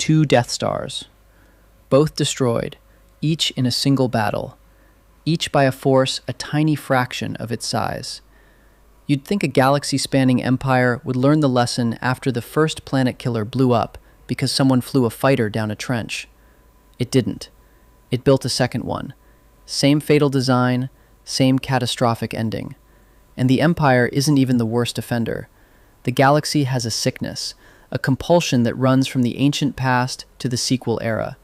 2 Death Stars, both destroyed, each in a single battle, each by a force a tiny fraction of its size. You'd think a galaxy-spanning empire would learn the lesson after the first planet killer blew up because someone flew a fighter down a trench. It didn't. It built a second one. Same fatal design, same catastrophic ending. And the empire isn't even the worst offender. The galaxy has a sickness, a compulsion that runs from the ancient past to the sequel era.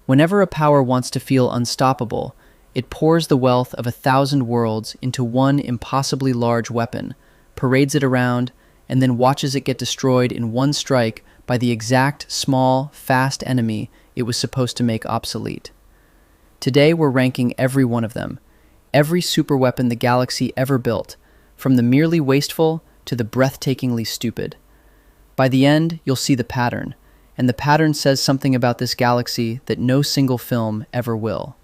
Whenever a power wants to feel unstoppable, it pours the wealth of 1,000 worlds into one impossibly large weapon, parades it around, and then watches it get destroyed in one strike by the exact, small, fast enemy it was supposed to make obsolete. Today we're ranking every one of them, every superweapon the galaxy ever built, from the merely wasteful to the breathtakingly stupid. By the end, you'll see the pattern, and the pattern says something about this galaxy that no single film ever will.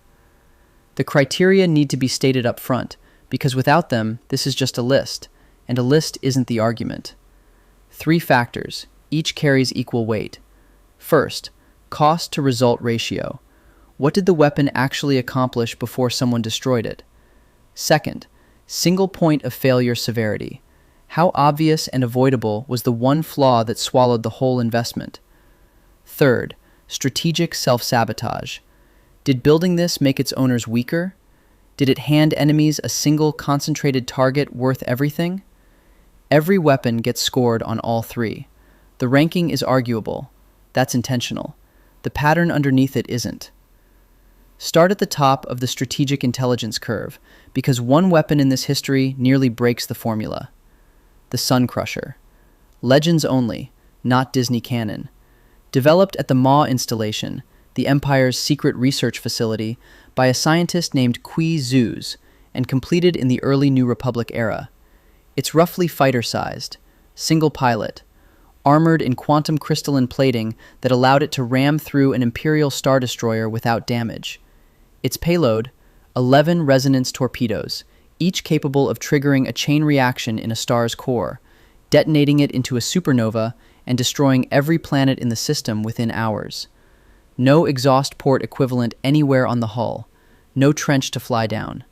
The criteria need to be stated up front, because without them, this is just a list, and a list isn't the argument. 3 factors, each carries equal weight. First, cost to result ratio. What did the weapon actually accomplish before someone destroyed it? Second, single point of failure severity. How obvious and avoidable was the one flaw that swallowed the whole investment? Third, strategic self-sabotage. Did building this make its owners weaker? Did it hand enemies a single concentrated target worth everything? Every weapon gets scored on all 3. The ranking is arguable. That's intentional. The pattern underneath it isn't. Start at the top of the strategic intelligence curve, because one weapon in this history nearly breaks the formula. The Sun Crusher. Legends only, not Disney canon. Developed at the Maw installation, the Empire's secret research facility, by a scientist named Qui Zuz, and completed in the early New Republic era. It's roughly fighter-sized, single pilot, armored in quantum crystalline plating that allowed it to ram through an Imperial Star Destroyer without damage. Its payload, 11 resonance torpedoes, each capable of triggering a chain reaction in a star's core, detonating it into a supernova and destroying every planet in the system within hours. No exhaust port equivalent anywhere on the hull, no trench to fly down.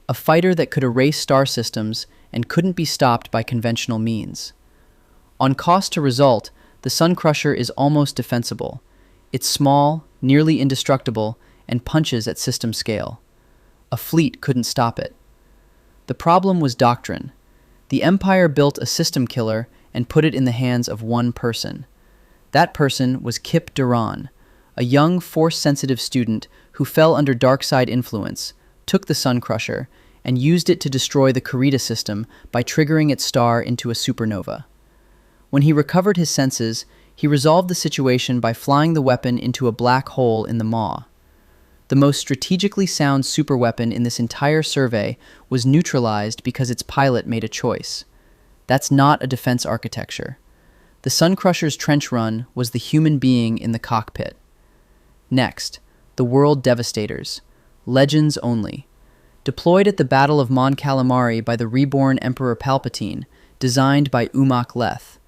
A fighter that could erase star systems and couldn't be stopped by conventional means. On cost to result, the Sun Crusher is almost defensible. It's small, nearly indestructible, and punches at system scale. A fleet couldn't stop it. The problem was doctrine. The Empire built a system killer and put it in the hands of one person. That person was Kip Duran, a young, force-sensitive student who fell under dark side influence, took the Sun Crusher, and used it to destroy the Karita system by triggering its star into a supernova. When he recovered his senses, he resolved the situation by flying the weapon into a black hole in the Maw. The most strategically sound superweapon in this entire survey was neutralized because its pilot made a choice. That's not a defense architecture. The Sun Crusher's trench run was the human being in the cockpit. Next, the World Devastators, legends only. Deployed at the Battle of Mon Calamari by the reborn Emperor Palpatine, designed by Umak Leth.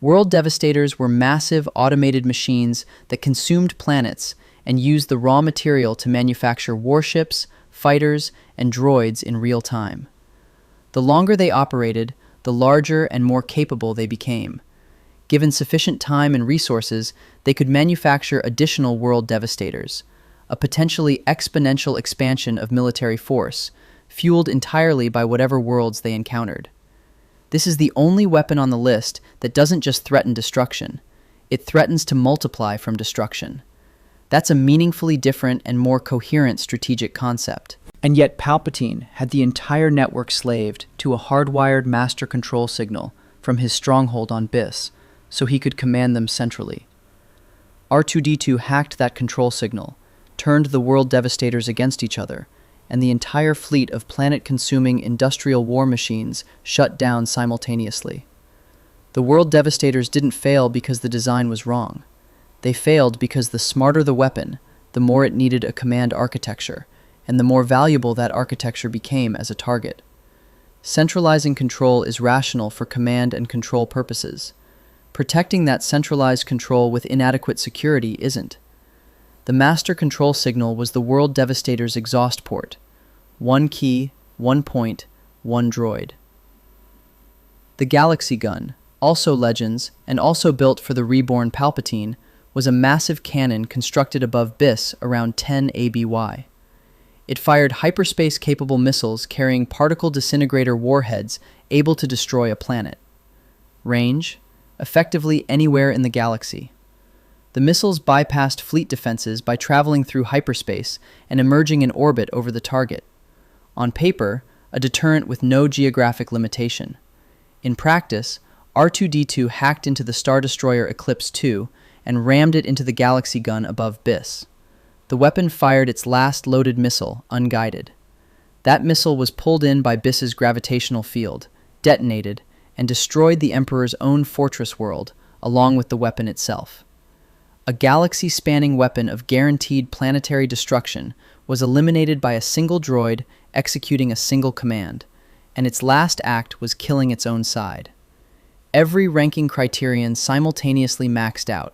World Devastators were massive automated machines that consumed planets and used the raw material to manufacture warships, fighters, and droids in real time. The longer they operated, the larger and more capable they became. Given sufficient time and resources, they could manufacture additional World Devastators, a potentially exponential expansion of military force, fueled entirely by whatever worlds they encountered. This is the only weapon on the list that doesn't just threaten destruction. It threatens to multiply from destruction. That's a meaningfully different and more coherent strategic concept. And yet Palpatine had the entire network slaved to a hardwired master control signal from his stronghold on Biss, so he could command them centrally. R2-D2 hacked that control signal, turned the World Devastators against each other, and the entire fleet of planet-consuming industrial war machines shut down simultaneously. The World Devastators didn't fail because the design was wrong. They failed because the smarter the weapon, the more it needed a command architecture, and the more valuable that architecture became as a target. Centralizing control is rational for command and control purposes. Protecting that centralized control with inadequate security isn't. The master control signal was the World Devastator's exhaust port. One key, one point, one droid. The Galaxy Gun, also Legends, and also built for the reborn Palpatine, was a massive cannon constructed above BIS around 10 ABY. It fired hyperspace-capable missiles carrying particle disintegrator warheads able to destroy a planet. Range: effectively anywhere in the galaxy. The missiles bypassed fleet defenses by traveling through hyperspace and emerging in orbit over the target. On paper, a deterrent with no geographic limitation. In practice, R2-D2 hacked into the Star Destroyer Eclipse II and rammed it into the Galaxy Gun above BIS. The weapon fired its last loaded missile, unguided. That missile was pulled in by BIS's gravitational field, detonated, and destroyed the Emperor's own fortress world, along with the weapon itself. A galaxy-spanning weapon of guaranteed planetary destruction was eliminated by a single droid executing a single command, and its last act was killing its own side. Every ranking criterion simultaneously maxed out: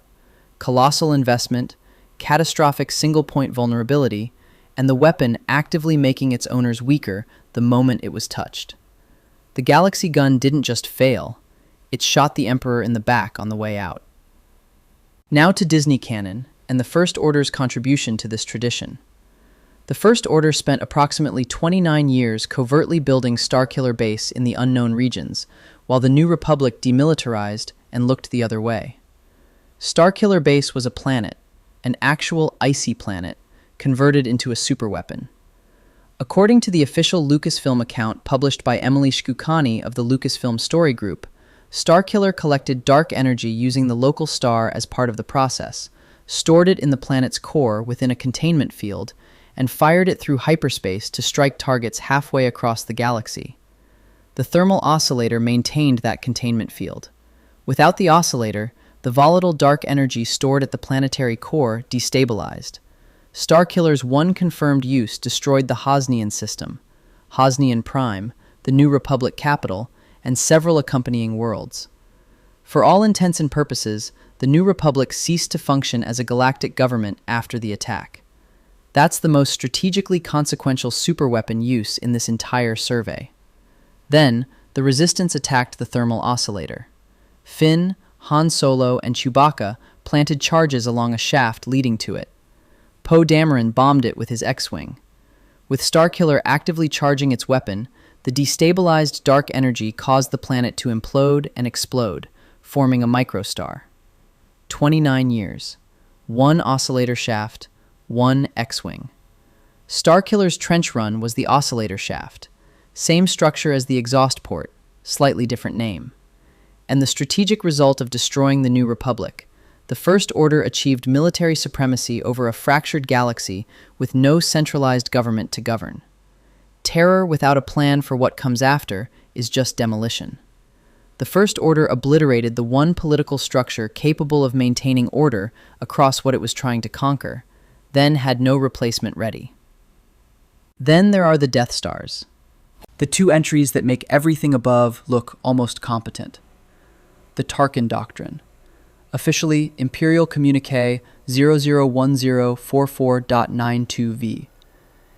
colossal investment, catastrophic single-point vulnerability, and the weapon actively making its owners weaker the moment it was touched. The Galaxy Gun didn't just fail, it shot the Emperor in the back on the way out. Now to Disney canon, and the First Order's contribution to this tradition. The First Order spent approximately 29 years covertly building Starkiller Base in the unknown regions, while the New Republic demilitarized and looked the other way. Starkiller Base was a planet, an actual icy planet, converted into a superweapon. According to the official Lucasfilm account published by Emily Shkukani of the Lucasfilm Story Group, Starkiller collected dark energy using the local star as part of the process, stored it in the planet's core within a containment field, and fired it through hyperspace to strike targets halfway across the galaxy. The thermal oscillator maintained that containment field. Without the oscillator, the volatile dark energy stored at the planetary core destabilized. Starkiller's one confirmed use destroyed the Hosnian system, Hosnian Prime, the New Republic capital, and several accompanying worlds. For all intents and purposes, the New Republic ceased to function as a galactic government after the attack. That's the most strategically consequential superweapon use in this entire survey. Then, the Resistance attacked the thermal oscillator. Finn, Han Solo, and Chewbacca planted charges along a shaft leading to it. Poe Dameron bombed it with his X-Wing. With Starkiller actively charging its weapon, the destabilized dark energy caused the planet to implode and explode, forming a microstar. 29 years. One oscillator shaft, one X-Wing. Starkiller's trench run was the oscillator shaft. Same structure as the exhaust port, slightly different name. And the strategic result of destroying the New Republic, the First Order achieved military supremacy over a fractured galaxy with no centralized government to govern. Terror without a plan for what comes after is just demolition. The First Order obliterated the one political structure capable of maintaining order across what it was trying to conquer, then had no replacement ready. Then there are the Death Stars, the two entries that make everything above look almost competent. The Tarkin Doctrine. Officially, Imperial Communique 001044.92v,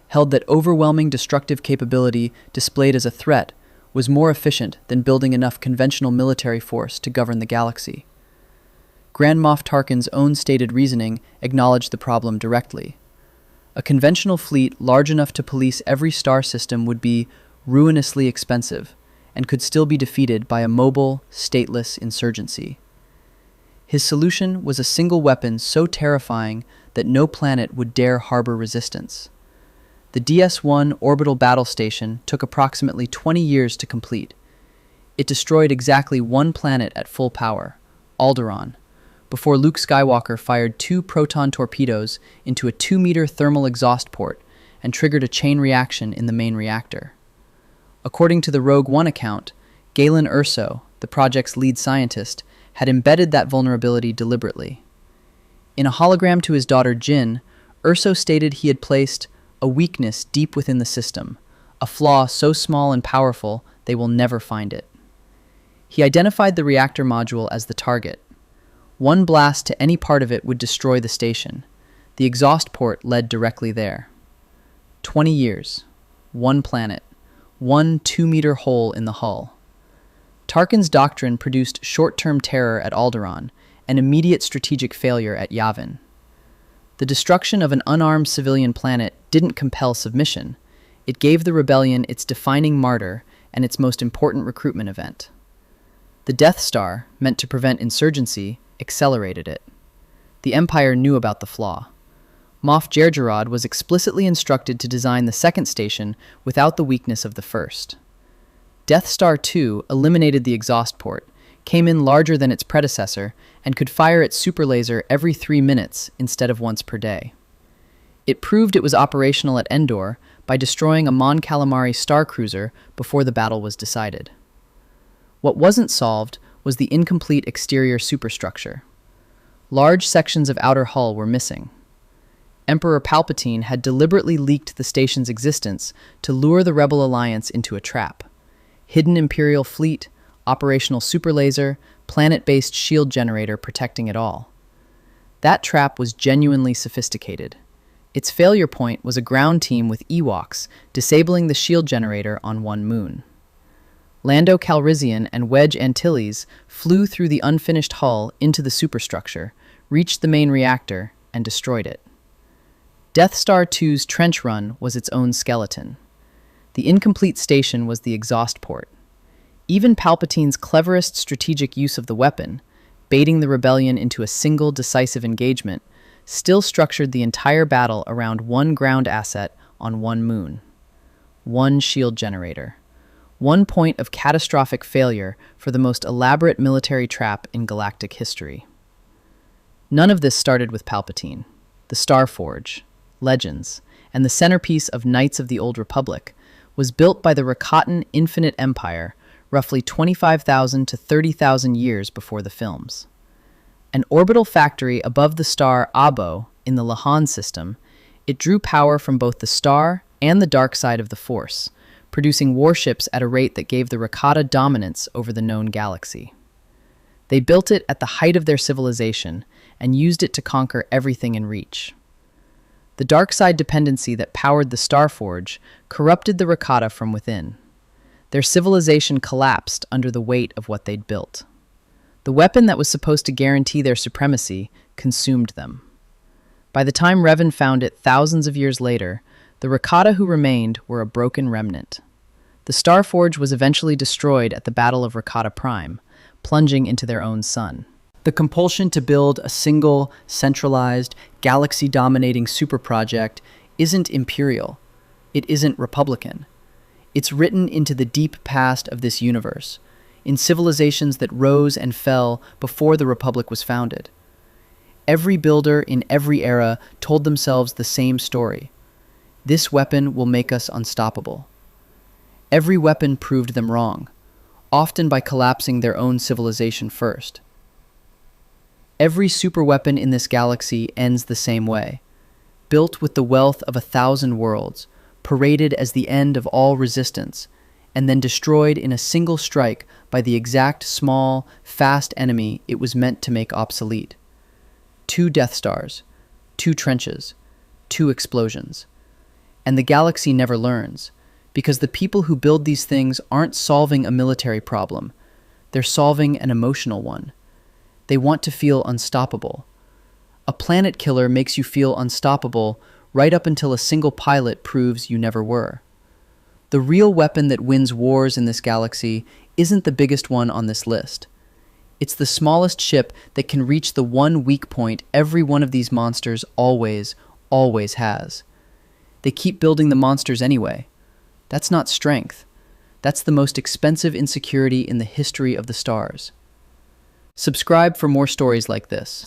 held that overwhelming destructive capability displayed as a threat was more efficient than building enough conventional military force to govern the galaxy. Grand Moff Tarkin's own stated reasoning acknowledged the problem directly. A conventional fleet large enough to police every star system would be ruinously expensive and could still be defeated by a mobile, stateless insurgency. His solution was a single weapon so terrifying that no planet would dare harbor resistance. The DS-1 orbital battle station took approximately 20 years to complete. It destroyed exactly one planet at full power, Alderaan, before Luke Skywalker fired 2 proton torpedoes into a 2-meter thermal exhaust port and triggered a chain reaction in the main reactor. According to the Rogue One account, Galen Erso, the project's lead scientist, had embedded that vulnerability deliberately. In a hologram to his daughter Jyn, Erso stated he had placed a weakness deep within the system, a flaw so small and powerful they will never find it. He identified the reactor module as the target. One blast to any part of it would destroy the station. The exhaust port led directly there. 20 years. One planet. One 2-meter hole in the hull. Tarkin's doctrine produced short-term terror at Alderaan and immediate strategic failure at Yavin. The destruction of an unarmed civilian planet didn't compel submission. It gave the rebellion its defining martyr and its most important recruitment event. The Death Star, meant to prevent insurgency, accelerated it. The Empire knew about the flaw. Moff Jerjerrod was explicitly instructed to design the second station without the weakness of the first. Death Star 2 eliminated the exhaust port, came in larger than its predecessor, and could fire its super laser every 3 minutes instead of once per day. It proved it was operational at Endor by destroying a Mon Calamari star cruiser before the battle was decided. What wasn't solved was the incomplete exterior superstructure. Large sections of outer hull were missing. Emperor Palpatine had deliberately leaked the station's existence to lure the Rebel Alliance into a trap. Hidden Imperial fleet, operational superlaser, planet-based shield generator protecting it all. That trap was genuinely sophisticated. Its failure point was a ground team with Ewoks disabling the shield generator on one moon. Lando Calrissian and Wedge Antilles flew through the unfinished hull into the superstructure, reached the main reactor, and destroyed it. Death Star 2's trench run was its own skeleton. The incomplete station was the exhaust port. Even Palpatine's cleverest strategic use of the weapon, baiting the rebellion into a single decisive engagement, still structured the entire battle around one ground asset on one moon. One shield generator. One point of catastrophic failure for the most elaborate military trap in galactic history. None of this started with Palpatine. The Starforge, Legends, and the centerpiece of Knights of the Old Republic was built by the Rakatan Infinite Empire roughly 25,000 to 30,000 years before the films. An orbital factory above the star Abo in the Lahan system, it drew power from both the star and the dark side of the Force, producing warships at a rate that gave the Rakata dominance over the known galaxy. They built it at the height of their civilization and used it to conquer everything in reach. The dark side dependency that powered the Starforge corrupted the Rakata from within. Their civilization collapsed under the weight of what they'd built. The weapon that was supposed to guarantee their supremacy consumed them. By the time Revan found it thousands of years later, the Rakata who remained were a broken remnant. The Starforge was eventually destroyed at the Battle of Rakata Prime, plunging into their own sun. The compulsion to build a single, centralized, galaxy-dominating super project isn't imperial. It isn't republican. It's written into the deep past of this universe, in civilizations that rose and fell before the Republic was founded. Every builder in every era told themselves the same story. This weapon will make us unstoppable. Every weapon proved them wrong, often by collapsing their own civilization first. Every superweapon in this galaxy ends the same way, built with the wealth of 1,000 worlds, paraded as the end of all resistance, and then destroyed in a single strike by the exact small, fast enemy it was meant to make obsolete. 2 Death Stars, 2 trenches, 2 explosions. And the galaxy never learns, because the people who build these things aren't solving a military problem. They're solving an emotional one. They want to feel unstoppable. A planet killer makes you feel unstoppable right up until a single pilot proves you never were. The real weapon that wins wars in this galaxy isn't the biggest one on this list. It's the smallest ship that can reach the one weak point every one of these monsters always has. They keep building the monsters anyway. That's not strength. That's the most expensive insecurity in the history of the stars. Subscribe for more stories like this.